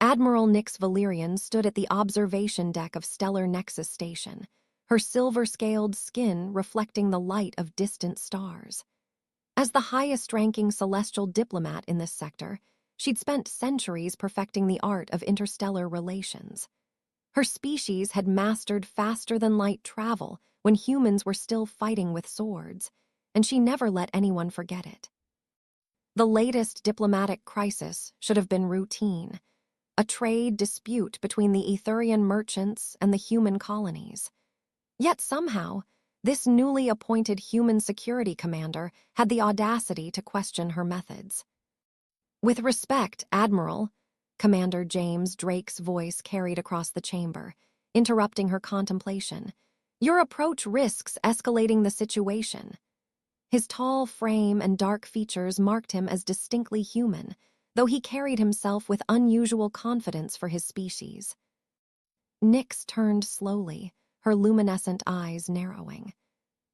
Admiral Nyx Valerian stood at the observation deck of Stellar Nexus Station, her silver-scaled skin reflecting the light of distant stars. As the highest-ranking celestial diplomat in this sector, she'd spent centuries perfecting the art of interstellar relations. Her species had mastered faster-than-light travel when humans were still fighting with swords, and she never let anyone forget it. The latest diplomatic crisis should have been routine, a trade dispute between the Etherian merchants and the human colonies. Yet somehow, this newly appointed human security commander had the audacity to question her methods. "With respect, Admiral," Commander James Drake's voice carried across the chamber, interrupting her contemplation, "your approach risks escalating the situation." His tall frame and dark features marked him as distinctly human, though he carried himself with unusual confidence for his species. Nyx turned slowly, her luminescent eyes narrowing.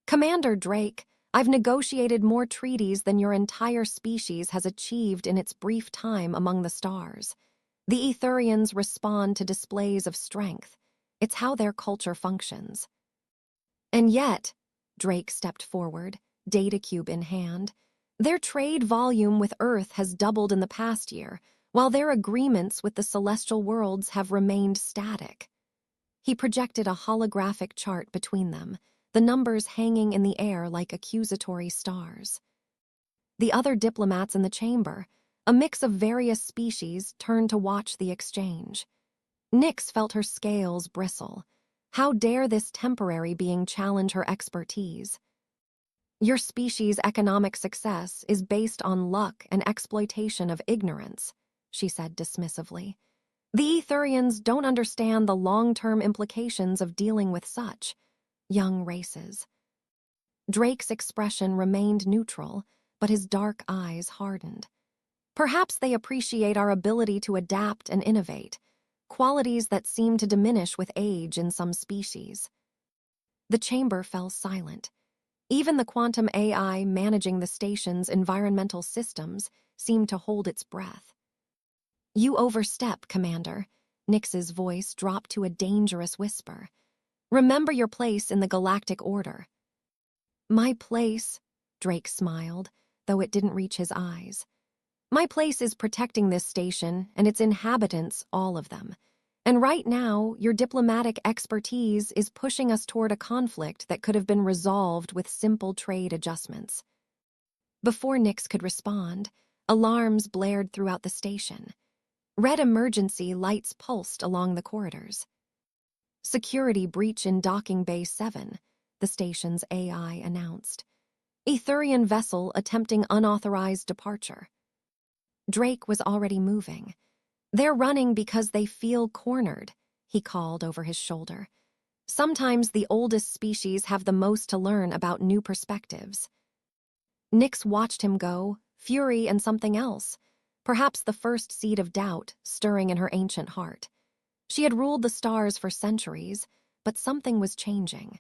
"Commander Drake, I've negotiated more treaties than your entire species has achieved in its brief time among the stars. The Etherians respond to displays of strength. It's how their culture functions." "And yet," Drake stepped forward, data cube in hand, "their trade volume with Earth has doubled in the past year, while their agreements with the celestial worlds have remained static." He projected a holographic chart between them, the numbers hanging in the air like accusatory stars. The other diplomats in the chamber, a mix of various species, turned to watch the exchange. Nyx felt her scales bristle. How dare this temporary being challenge her expertise? "Your species' economic success is based on luck and exploitation of ignorance," she said dismissively. "The Etherians don't understand the long-term implications of dealing with such young races." Drake's expression remained neutral, but his dark eyes hardened. "Perhaps they appreciate our ability to adapt and innovate, qualities that seem to diminish with age in some species." The chamber fell silent. Even the quantum AI managing the station's environmental systems seemed to hold its breath. "You overstep, Commander." Nyx's voice dropped to a dangerous whisper. "Remember your place in the galactic order." "My place," Drake smiled, though it didn't reach his eyes. "My place is protecting this station and its inhabitants, all of them. And right now, your diplomatic expertise is pushing us toward a conflict that could have been resolved with simple trade adjustments." Before Nyx could respond, alarms blared throughout the station. Red emergency lights pulsed along the corridors. "Security breach in Docking Bay 7, the station's AI announced. "Etherian vessel attempting unauthorized departure." Drake was already moving. "They're running because they feel cornered," he called over his shoulder. "Sometimes the oldest species have the most to learn about new perspectives." Nyx watched him go, fury and something else, perhaps the first seed of doubt stirring in her ancient heart. She had ruled the stars for centuries, but something was changing.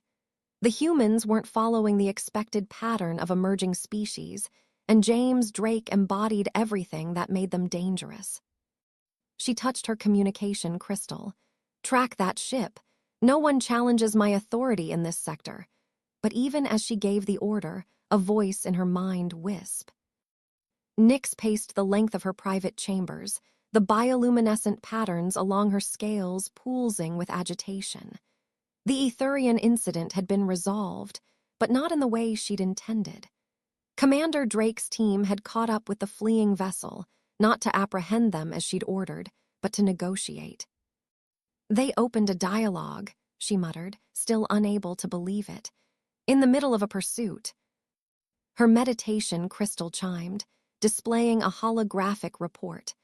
The humans weren't following the expected pattern of emerging species, and James Drake embodied everything that made them dangerous. She touched her communication crystal. "Track that ship. No one challenges my authority in this sector." But even as she gave the order, a voice in her mind whispered. Nyx paced the length of her private chambers, the bioluminescent patterns along her scales pulsing with agitation. The Etherian incident had been resolved, but not in the way she'd intended. Commander Drake's team had caught up with the fleeing vessel, not to apprehend them as she'd ordered, but to negotiate. "They opened a dialogue," she muttered, still unable to believe it. "In the middle of a pursuit." Her meditation crystal chimed, displaying a holographic report.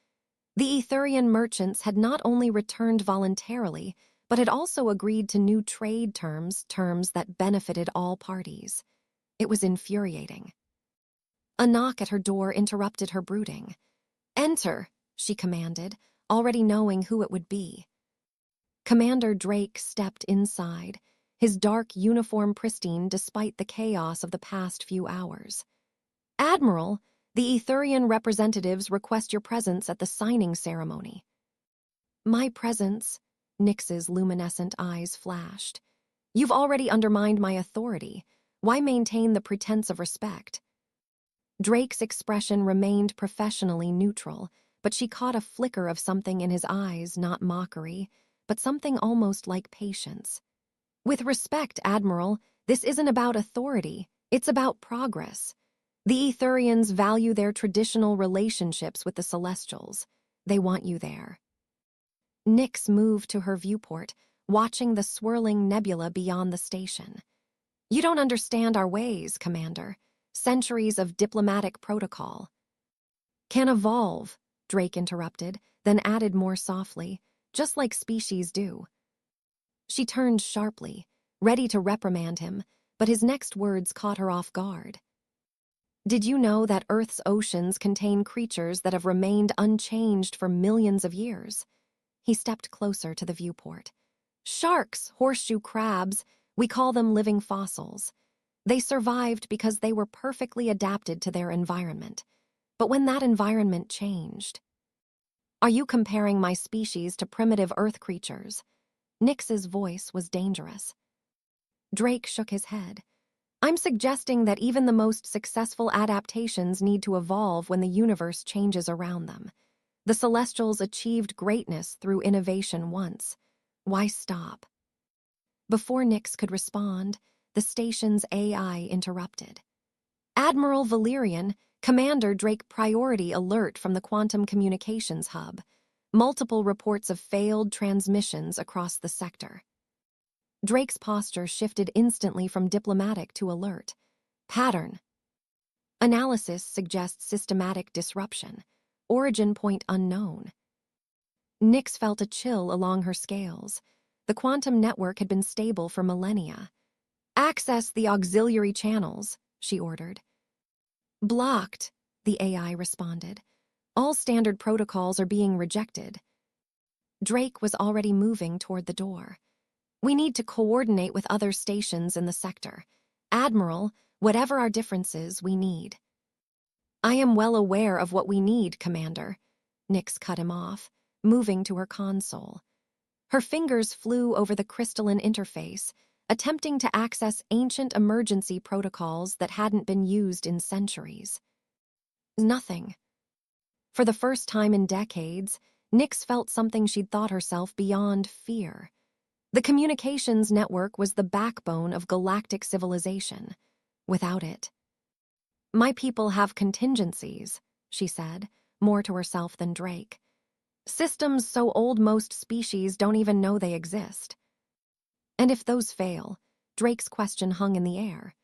The Etherian merchants had not only returned voluntarily, but had also agreed to new trade terms that benefited all parties. It was infuriating. A knock at her door interrupted her brooding. "Enter," she commanded, already knowing who it would be. Commander Drake stepped inside, his dark uniform pristine despite the chaos of the past few hours. "Admiral, the Etherian representatives request your presence at the signing ceremony." My presence, Nyx's luminescent eyes flashed. You've already undermined my authority. Why maintain the pretense of respect? Drake's expression remained professionally neutral, but she caught a flicker of something in his eyes, not mockery, but something almost like patience. With respect, Admiral, this isn't about authority, it's about progress. The Etherians value their traditional relationships with the Celestials. They want you there. Nyx moved to her viewport, watching the swirling nebula beyond the station. You don't understand our ways, Commander. Centuries of diplomatic protocol. Can evolve, Drake interrupted, then added more softly, just like species do. She turned sharply, ready to reprimand him, but his next words caught her off guard. Did you know that Earth's oceans contain creatures that have remained unchanged for millions of years? He stepped closer to the viewport. Sharks, horseshoe crabs, we call them living fossils. They survived because they were perfectly adapted to their environment. But when that environment changed... Are you comparing my species to primitive Earth creatures? Nyx's voice was dangerous. Drake shook his head. I'm suggesting that even the most successful adaptations need to evolve when the universe changes around them. The Celestials achieved greatness through innovation once. Why stop? Before Nyx could respond, the station's AI interrupted. Admiral Valerian, Commander Drake, priority alert from the Quantum Communications Hub. Multiple reports of failed transmissions across the sector. Drake's posture shifted instantly from diplomatic to alert. Pattern. Analysis suggests systematic disruption. Origin point unknown. Nyx felt a chill along her scales. The quantum network had been stable for millennia. Access the auxiliary channels, she ordered. Blocked, the AI responded. All standard protocols are being rejected. Drake was already moving toward the door. We need to coordinate with other stations in the sector. Admiral, whatever our differences, we need. I am well aware of what we need, Commander. Nyx cut him off, moving to her console. Her fingers flew over the crystalline interface, attempting to access ancient emergency protocols that hadn't been used in centuries. Nothing. For the first time in decades, Nyx felt something she'd thought herself beyond fear. The communications network was the backbone of galactic civilization. Without it... My people have contingencies, she said, more to herself than Drake. Systems so old most species don't even know they exist. And if those fail, Drake's question hung in the air.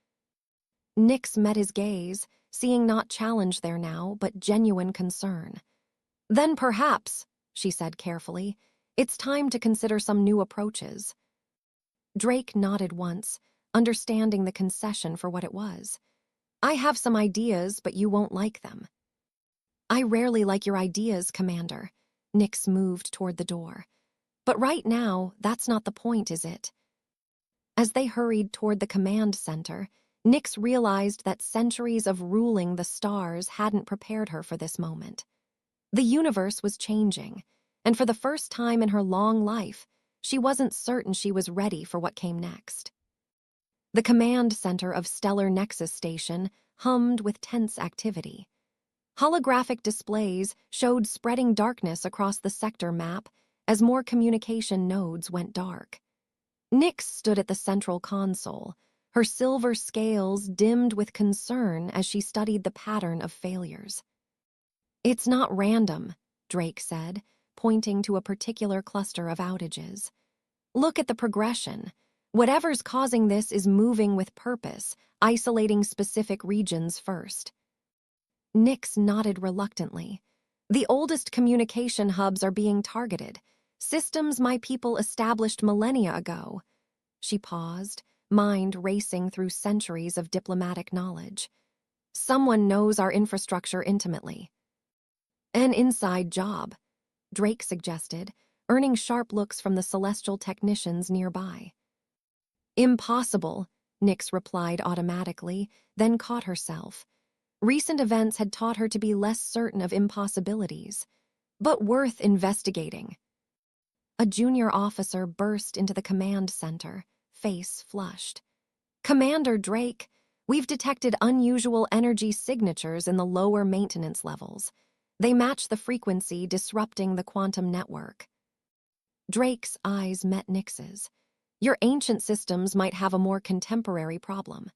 Nyx met his gaze, seeing not challenge there now, but genuine concern. Then perhaps, she said carefully, it's time to consider some new approaches. Drake nodded once, understanding the concession for what it was. I have some ideas, but you won't like them. I rarely like your ideas, Commander. Nyx moved toward the door. But right now, that's not the point, is it? As they hurried toward the command center, Nyx realized that centuries of ruling the stars hadn't prepared her for this moment. The universe was changing, and for the first time in her long life, she wasn't certain she was ready for what came next. The command center of Stellar Nexus Station hummed with tense activity. Holographic displays showed spreading darkness across the sector map as more communication nodes went dark. Nyx stood at the central console, her silver scales dimmed with concern as she studied the pattern of failures. It's not random, Drake said, pointing to a particular cluster of outages. Look at the progression. Whatever's causing this is moving with purpose, isolating specific regions first. Nyx nodded reluctantly. The oldest communication hubs are being targeted, systems my people established millennia ago. She paused, mind racing through centuries of diplomatic knowledge. Someone knows our infrastructure intimately. An inside job, Drake suggested, earning sharp looks from the celestial technicians nearby. Impossible, Nyx replied automatically, then caught herself. Recent events had taught her to be less certain of impossibilities, but worth investigating. a junior officer burst into the command center, face flushed. "Commander Drake, we've detected unusual energy signatures in the lower maintenance levels. They match the frequency disrupting the quantum network." Drake's eyes met Nyx's. "Your ancient systems might have a more contemporary problem."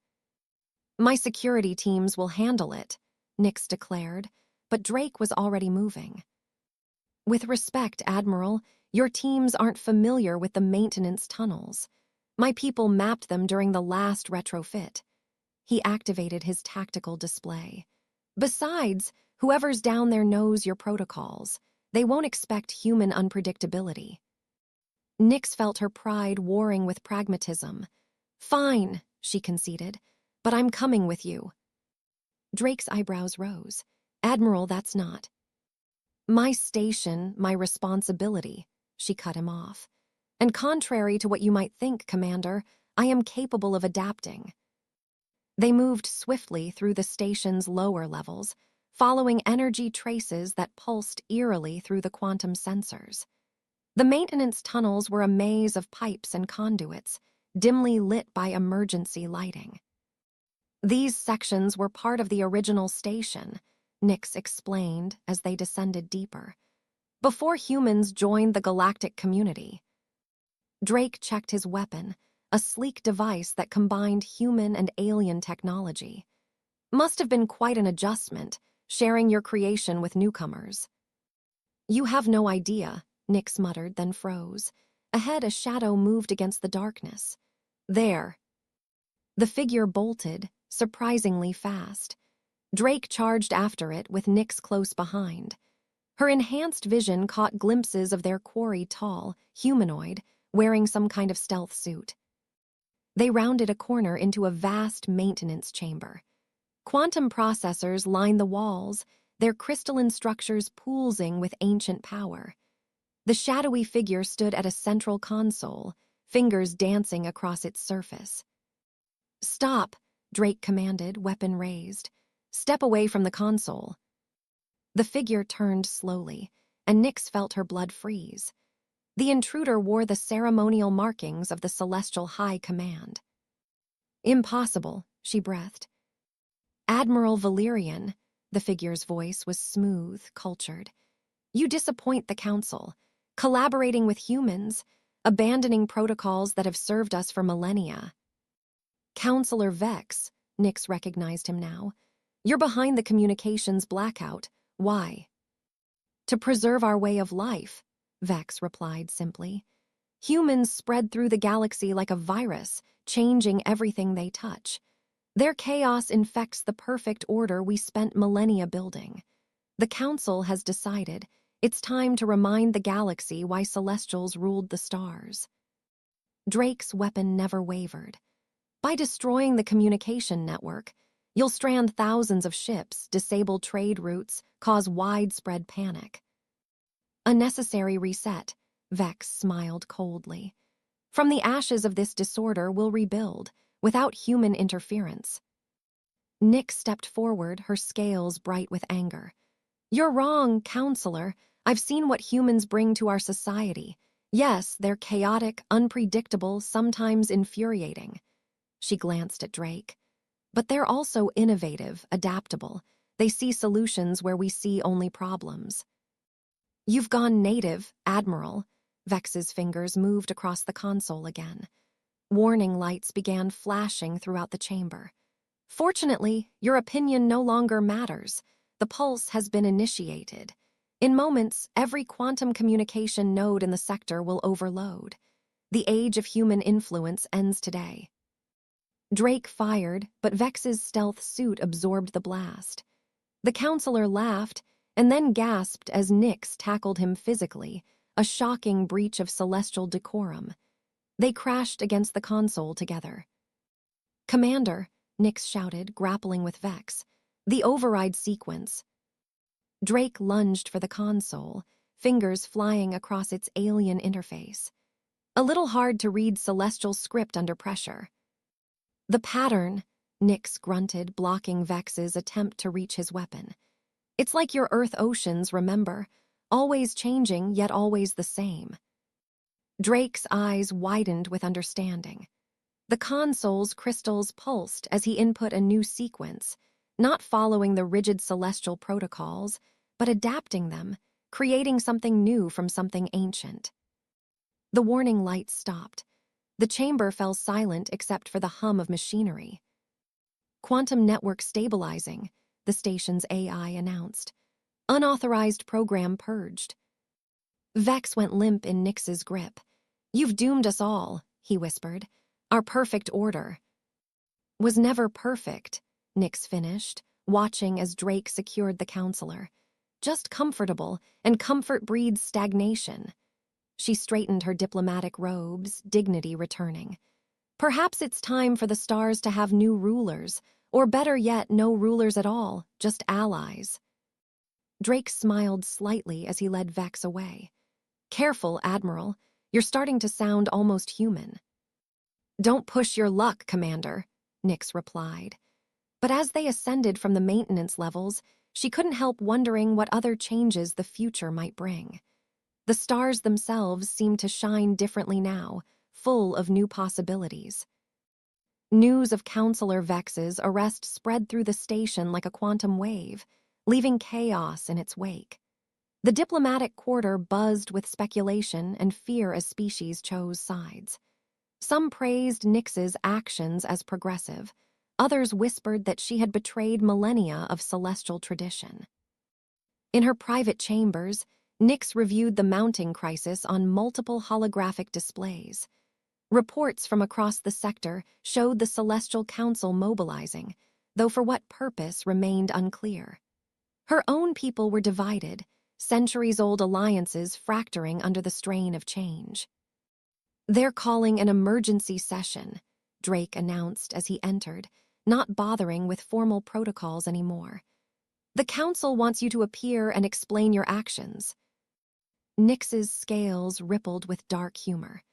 "My security teams will handle it," Nyx declared, but Drake was already moving. "With respect, Admiral, your teams aren't familiar with the maintenance tunnels. My people mapped them during the last retrofit." He activated his tactical display. "Besides, whoever's down there knows your protocols. They won't expect human unpredictability." Nyx felt her pride warring with pragmatism. "Fine," she conceded, "but I'm coming with you." Drake's eyebrows rose. "Admiral, that's not." "My station, my responsibility," she cut him off. "And contrary to what you might think, Commander, I am capable of adapting." They moved swiftly through the station's lower levels, following energy traces that pulsed eerily through the quantum sensors. The maintenance tunnels were a maze of pipes and conduits, dimly lit by emergency lighting. "These sections were part of the original station," Nyx explained as they descended deeper, "before humans joined the galactic community." Drake checked his weapon, a sleek device that combined human and alien technology. "Must have been quite an adjustment, sharing your creation with newcomers." "You have no idea," Nyx muttered, then froze. Ahead, a shadow moved against the darkness. "There." The figure bolted, surprisingly fast. Drake charged after it, with Nyx close behind. Her enhanced vision caught glimpses of their quarry, tall, humanoid, wearing some kind of stealth suit. They rounded a corner into a vast maintenance chamber. Quantum processors lined the walls, their crystalline structures pulsing with ancient power. The shadowy figure stood at a central console, fingers dancing across its surface. "Stop," Drake commanded, weapon raised. "Step away from the console." The figure turned slowly, and Nyx felt her blood freeze. The intruder wore the ceremonial markings of the Celestial High Command. "Impossible," she breathed. "Admiral Valerian," the figure's voice was smooth, cultured. "You disappoint the Council, collaborating with humans, abandoning protocols that have served us for millennia." "Counselor Vex," Nyx recognized him now. "You're behind the communications blackout. Why?" "To preserve our way of life," Vex replied simply. "Humans spread through the galaxy like a virus, changing everything they touch. Their chaos infects the perfect order we spent millennia building. The Council has decided it's time to remind the galaxy why Celestials ruled the stars." Drake's weapon never wavered. "By destroying the communication network, you'll strand thousands of ships, disable trade routes, cause widespread panic." "A necessary reset," Vex smiled coldly. "From the ashes of this disorder, we'll rebuild, without human interference." Nyx stepped forward, her scales bright with anger. "You're wrong, Counselor. I've seen what humans bring to our society. Yes, they're chaotic, unpredictable, sometimes infuriating." She glanced at Drake. "But they're also innovative, adaptable. They see solutions where we see only problems." "You've gone native, Admiral." Vex's fingers moved across the console again. Warning lights began flashing throughout the chamber. "Fortunately, your opinion no longer matters. The pulse has been initiated. In moments, every quantum communication node in the sector will overload. The age of human influence ends today." Drake fired, but Vex's stealth suit absorbed the blast. The counselor laughed, and then gasped as Nyx tackled him physically, a shocking breach of celestial decorum. They crashed against the console together. "Commander," Nyx shouted, grappling with Vex. "The override sequence." Drake lunged for the console, fingers flying across its alien interface. A little hard to read celestial script under pressure. "The pattern," Nyx grunted, blocking Vex's attempt to reach his weapon. "It's like your Earth oceans, remember? Always changing, yet always the same." Drake's eyes widened with understanding. The console's crystals pulsed as he input a new sequence, not following the rigid celestial protocols, but adapting them, creating something new from something ancient. The warning lights stopped. The chamber fell silent except for the hum of machinery. Quantum network stabilizing, the station's AI announced. Unauthorized program purged. Vex went limp in Nyx's grip. "You've doomed us all," he whispered. "Our perfect order." "Was never perfect," Nyx finished, watching as Drake secured the counselor. "Just comfortable, and comfort breeds stagnation." She straightened her diplomatic robes, dignity returning. "Perhaps it's time for the stars to have new rulers, or better yet, no rulers at all, just allies." Drake smiled slightly as he led Vex away. "Careful, Admiral. You're starting to sound almost human." "Don't push your luck, Commander," Nyx replied. But as they ascended from the maintenance levels, she couldn't help wondering what other changes the future might bring. The stars themselves seemed to shine differently now, full of new possibilities. News of Counselor Vex's arrest spread through the station like a quantum wave, leaving chaos in its wake. The diplomatic quarter buzzed with speculation and fear as species chose sides. Some praised Nyx's actions as progressive. Others whispered that she had betrayed millennia of celestial tradition. In her private chambers, Nyx reviewed the mounting crisis on multiple holographic displays. Reports from across the sector showed the Celestial Council mobilizing, though for what purpose remained unclear. Her own people were divided, centuries-old alliances fracturing under the strain of change. "They're calling an emergency session," Drake announced as he entered, not bothering with formal protocols anymore. "The council wants you to appear and explain your actions." Nyx's scales rippled with dark humor.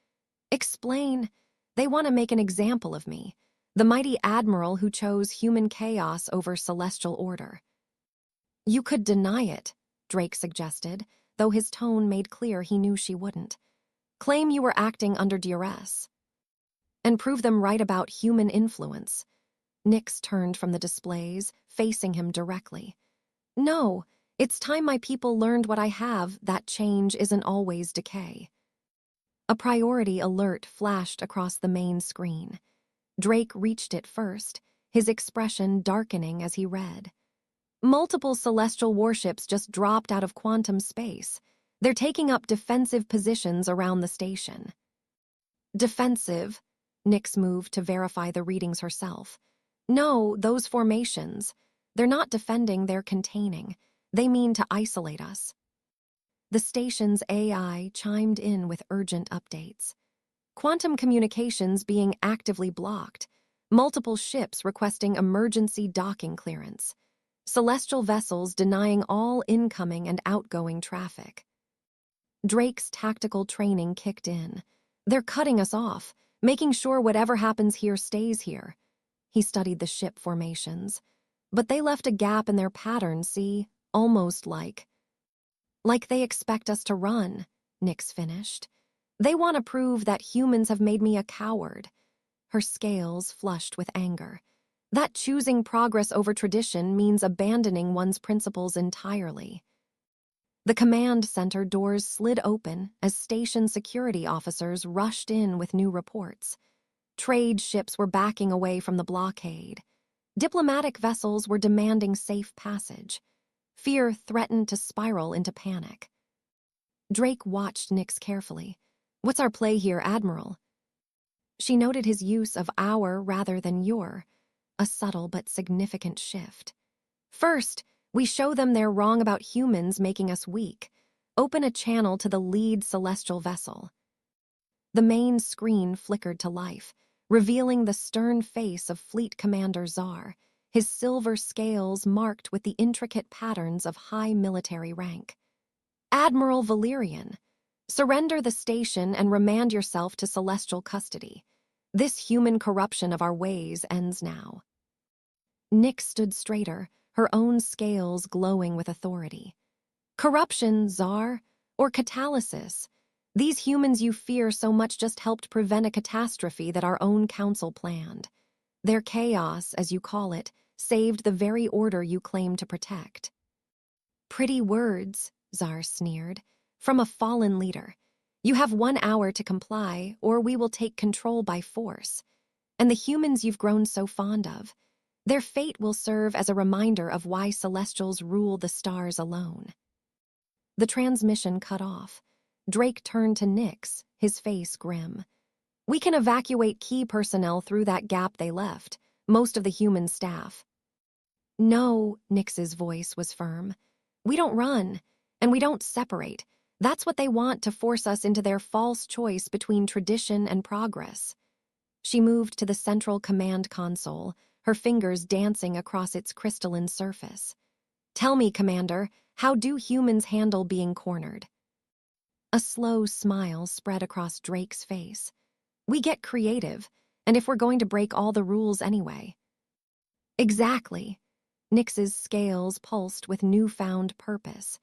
"Explain? They want to make an example of me, the mighty admiral who chose human chaos over celestial order." "You could deny it," Drake suggested, though his tone made clear he knew she wouldn't. "Claim you were acting under duress. And prove them right about human influence." Nyx turned from the displays, facing him directly. "No, it's time my people learned what I have, that change isn't always decay." A priority alert flashed across the main screen. Drake reached it first, his expression darkening as he read. "Multiple celestial warships just dropped out of quantum space. They're taking up defensive positions around the station." "Defensive?" Nyx moved to verify the readings herself. "No, those formations. They're not defending, they're containing. They mean to isolate us." The station's AI chimed in with urgent updates. Quantum communications being actively blocked. Multiple ships requesting emergency docking clearance. Celestial vessels denying all incoming and outgoing traffic. Drake's tactical training kicked in. "They're cutting us off, making sure whatever happens here stays here." He studied the ship formations. "But they left a gap in their pattern, see? Almost like they expect us to run," Nyx finished. "They want to prove that humans have made me a coward." Her scales flushed with anger. "That choosing progress over tradition means abandoning one's principles entirely." The command center doors slid open as station security officers rushed in with new reports. Trade ships were backing away from the blockade. Diplomatic vessels were demanding safe passage. Fear threatened to spiral into panic. Drake watched Nyx carefully. "What's our play here, Admiral?" She noted his use of our rather than your, a subtle but significant shift. "First, we show them they're wrong about humans making us weak. Open a channel to the lead celestial vessel." The main screen flickered to life, revealing the stern face of Fleet Commander Czar, his silver scales marked with the intricate patterns of high military rank. "Admiral Valerian, surrender the station and remand yourself to celestial custody. This human corruption of our ways ends now." Nyx stood straighter, her own scales glowing with authority. "Corruption, Czar, or catalysis? These humans you fear so much just helped prevent a catastrophe that our own council planned. Their chaos, as you call it, saved the very order you claim to protect." "Pretty words," Czar sneered, "from a fallen leader. You have 1 hour to comply, or we will take control by force. And the humans you've grown so fond of, their fate will serve as a reminder of why Celestials rule the stars alone." The transmission cut off. Drake turned to Nyx, his face grim. "We can evacuate key personnel through that gap they left, most of the human staff." "No," Nyx's voice was firm. "We don't run, and we don't separate. That's what they want to force us into their false choice between tradition and progress." She moved to the central command console, her fingers dancing across its crystalline surface. "Tell me, Commander, how do humans handle being cornered?" A slow smile spread across Drake's face. "We get creative, and if we're going to break all the rules anyway." "Exactly." Nyx's scales pulsed with newfound purpose.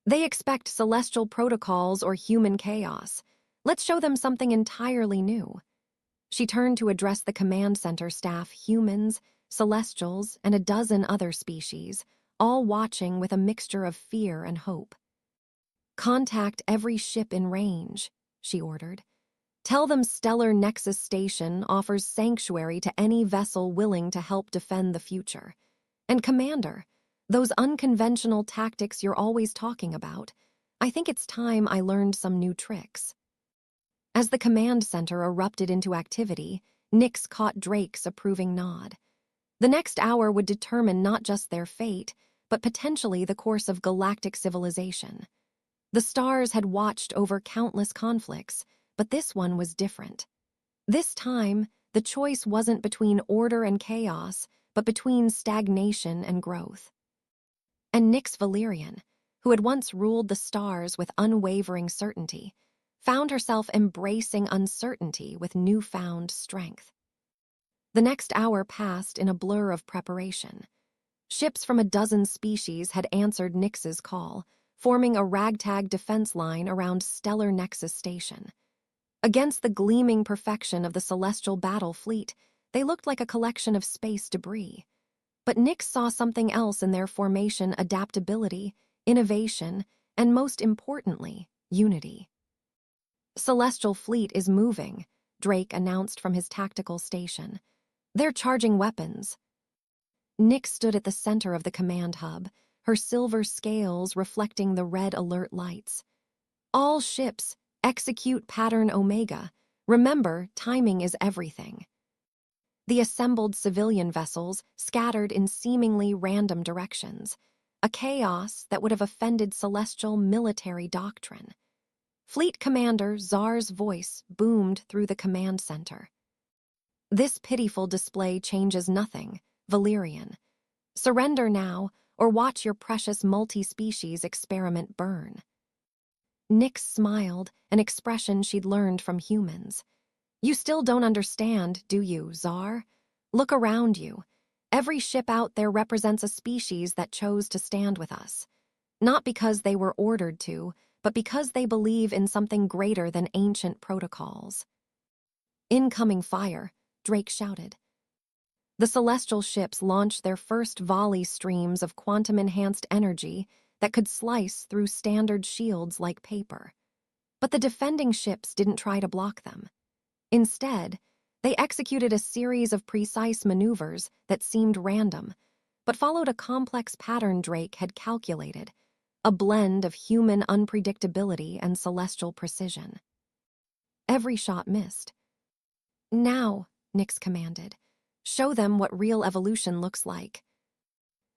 "They expect celestial protocols or human chaos. Let's show them something entirely new." She turned to address the command center staff, humans, celestials, and a dozen other species, all watching with a mixture of fear and hope. "Contact every ship in range," she ordered. "Tell them Stellar Nexus Station offers sanctuary to any vessel willing to help defend the future. And Commander, those unconventional tactics you're always talking about, I think it's time I learned some new tricks." As the command center erupted into activity, Nyx caught Drake's approving nod. The next hour would determine not just their fate, but potentially the course of galactic civilization. The stars had watched over countless conflicts, but this one was different. This time, the choice wasn't between order and chaos, but between stagnation and growth. And Nyx Valerian, who had once ruled the stars with unwavering certainty, found herself embracing uncertainty with newfound strength. The next hour passed in a blur of preparation. Ships from a dozen species had answered Nyx's call, forming a ragtag defense line around Stellar Nexus Station. Against the gleaming perfection of the celestial battle fleet, they looked like a collection of space debris. But Nyx saw something else in their formation: adaptability, innovation, and most importantly, unity. "Celestial fleet is moving," Drake announced from his tactical station. "They're charging weapons." Nyx stood at the center of the command hub, her silver scales reflecting the red alert lights. "All ships, execute pattern Omega. Remember, timing is everything." The assembled civilian vessels scattered in seemingly random directions, a chaos that would have offended celestial military doctrine. Fleet Commander Czar's voice boomed through the command center. "This pitiful display changes nothing, Valerian. Surrender now, or watch your precious multi-species experiment burn." Nyx smiled, an expression she'd learned from humans. "You still don't understand, do you, Czar? Look around you. Every ship out there represents a species that chose to stand with us. Not because they were ordered to, but because they believe in something greater than ancient protocols." "Incoming fire," Drake shouted. The celestial ships launched their first volley streams of quantum-enhanced energy that could slice through standard shields like paper. But the defending ships didn't try to block them. Instead, they executed a series of precise maneuvers that seemed random, but followed a complex pattern Drake had calculated, a blend of human unpredictability and celestial precision. Every shot missed. "Now," Nyx commanded, "show them what real evolution looks like."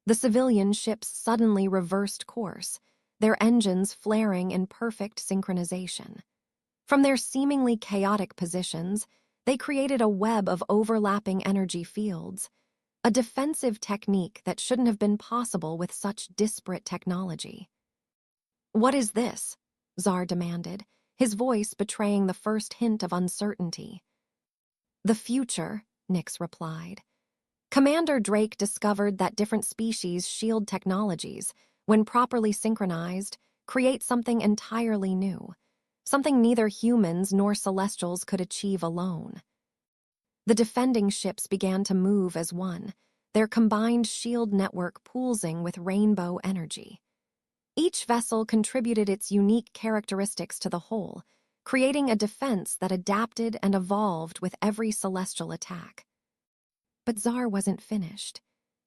The civilian ships suddenly reversed course, their engines flaring in perfect synchronization. From their seemingly chaotic positions, they created a web of overlapping energy fields, a defensive technique that shouldn't have been possible with such disparate technology. "What is this?" Czar demanded, his voice betraying the first hint of uncertainty. "The future," Nyx replied. Commander Drake discovered that different species' shield technologies, when properly synchronized, create something entirely new. something neither humans nor Celestials could achieve alone. The defending ships began to move as one, their combined shield network pulsing with rainbow energy. Each vessel contributed its unique characteristics to the whole, creating a defense that adapted and evolved with every celestial attack. But Tsar wasn't finished.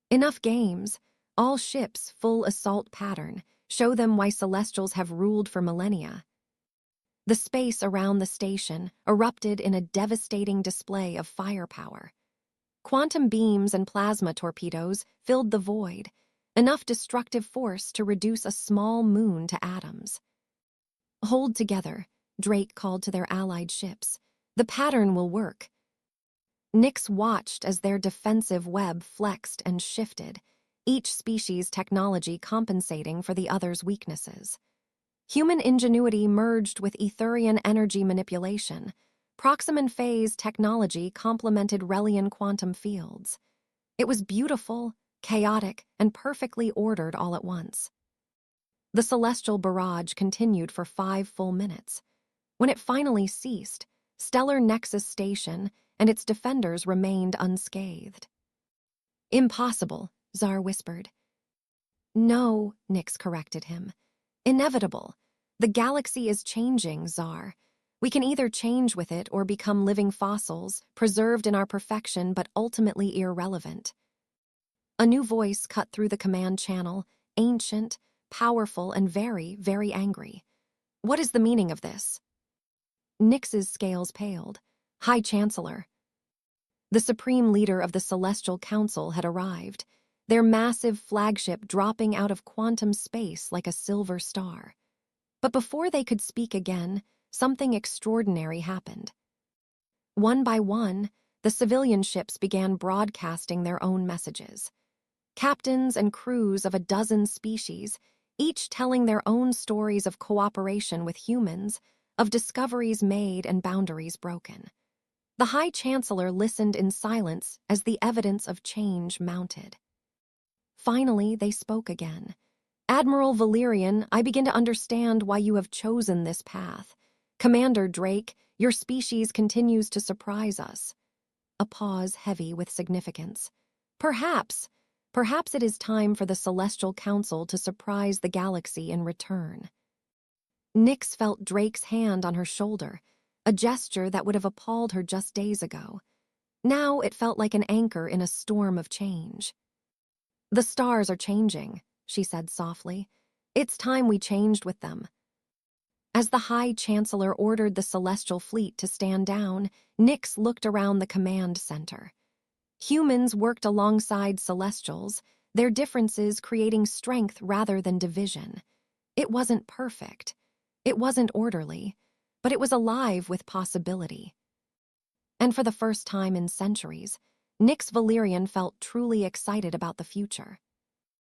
Enough games, all ships full assault pattern, show them why Celestials have ruled for millennia. The space around the station erupted in a devastating display of firepower. Quantum beams and plasma torpedoes filled the void, enough destructive force to reduce a small moon to atoms. "Hold together," Drake called to their allied ships. "The pattern will work." Nyx watched as their defensive web flexed and shifted, each species' technology compensating for the other's weaknesses. Human ingenuity merged with Etherian energy manipulation. Proximum phase technology complemented Relian quantum fields. It was beautiful, chaotic, and perfectly ordered all at once. The celestial barrage continued for 5 full minutes. When it finally ceased, Stellar Nexus Station and its defenders remained unscathed. "Impossible," Tsar whispered. "No," Nyx corrected him. "Inevitable. The galaxy is changing, Tsar. We can either change with it or become living fossils, preserved in our perfection but ultimately irrelevant." A new voice cut through the command channel, ancient, powerful, and very, very angry. "What is the meaning of this?" Nyx's scales paled. "High Chancellor." The supreme leader of the Celestial Council had arrived, their massive flagship dropping out of quantum space like a silver star. But before they could speak again, something extraordinary happened. One by one, the civilian ships began broadcasting their own messages. Captains and crews of a dozen species, each telling their own stories of cooperation with humans, of discoveries made and boundaries broken. The High Chancellor listened in silence as the evidence of change mounted. Finally, they spoke again. "Admiral Valerian, I begin to understand why you have chosen this path. Commander Drake, your species continues to surprise us." A pause heavy with significance. Perhaps it is time for the Celestial Council to surprise the galaxy in return." Nyx felt Drake's hand on her shoulder, a gesture that would have appalled her just days ago. Now it felt like an anchor in a storm of change. "The stars are changing," she said softly. "It's time we changed with them." As the High Chancellor ordered the Celestial Fleet to stand down, Nyx looked around the command center. Humans worked alongside Celestials, their differences creating strength rather than division. It wasn't perfect. It wasn't orderly, but it was alive with possibility. And for the first time in centuries, Nyx Valerian felt truly excited about the future.